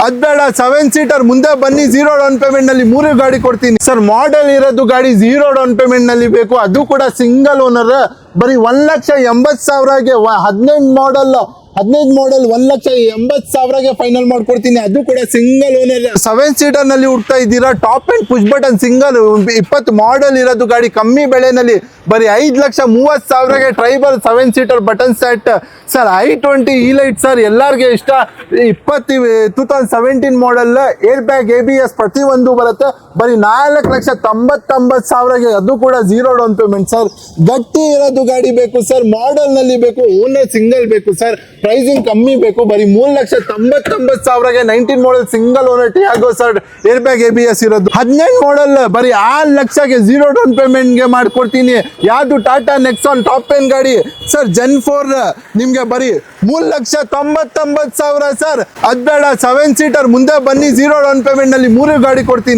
ಅದ್ ಬೇಡ 7 ಸೀಟರ್ ಮುಂದೆ ಬನ್ನಿ 0 ಡೌನ್ ಪೇಮೆಂಟ್ ನಲ್ಲಿ 3 ಗಾಡಿ ಕೊಡ್ತೀನಿ ಸರ್. ಮಾಡೆಲ್ ಇರೋದು ಗಾಡಿ 0 ಡೌನ್ ಪೇಮೆಂಟ್ ನಲ್ಲಿ ಬೇಕು, ಅದು ಕೂಡ ಸಿಂಗಲ್ ಓನರ್. ಬರೀ 1,80,000ಗೆ 15 ಮಾಡಲ್ 1,80,000ಗೆ ಫೈನಲ್ ಮಾಡ್ಕೊಡ್ತೀನಿ, ಅದು ಕೂಡ ಸಿಂಗಲ್ ಓನರ್. 7 ಸೀಟರ್ ನಲ್ಲಿ ಹುಡ್ತಾ ಇದ್ದೀರಾ, top and push button single 20 model ಇರೋದು ಗಾಡಿ, ಕಮ್ಮಿ ಬೆಲೆನಲ್ಲಿ ಬರೀ 5,30,000ಗೆ Triber 7 seater button set sir. i20 E-Lite sir, ಎಲ್ಲರಿಗೆ ಇಷ್ಟ. 2017 ಮಾಡಲ್, ಏರ್ ಬ್ಯಾಗ್, ABS ಪ್ರತಿಯೊಂದು ಬರುತ್ತೆ. ಬರೀ 4,99,000ಗೆ, ಅದು ಕೂಡ 0 ಡೌನ್ ಪೇಮೆಂಟ್ ಸರ್. ಗಟ್ಟಿ ಇರೋದು ಗಾಡಿ ಬೇಕು ಸರ್, ಮಾಡಲ್ ನಲ್ಲಿ ಬೇಕು, ಓನರ್ ಸಿಂಗಲ್ ಬೇಕು ಸರ್, ಪ್ರೈಸಿಂಗ್ ಕಮ್ಮಿ ಬೇಕು. ಬರೀ 3,99,000ಗೆ 19 model single owner Tiago sir, air bag ABS ಇರೋದು. 18 ಮಾಡಲ್ ಬರೀ 6 ಲಕ್ಷಗೆ 0 ಡೌನ್ ಪೇಮೆಂಟ್ ಗೆ ಮಾಡ್ಕೊಡ್ತೀನಿ. ಯಾವುದು ಟಾಟಾ ನೆಕ್ಸಾನ್ ಟಾಪ್ ಎಂಡ್ ಗಾಡಿ ಸರ್, Gen 4 ನಿಮ್ಗೆ ಬರೀ 3,99,000 ಸರ್. ಅದ್ ಬೇಡ 7 ಸೀಟರ್ ಮುಂದೆ ಬನ್ನಿ 0 ಡೌನ್ ಪೇಮೆಂಟ್ ನಲ್ಲಿ 3 ಗಾಡಿ ಕೊಡ್ತೀನಿ.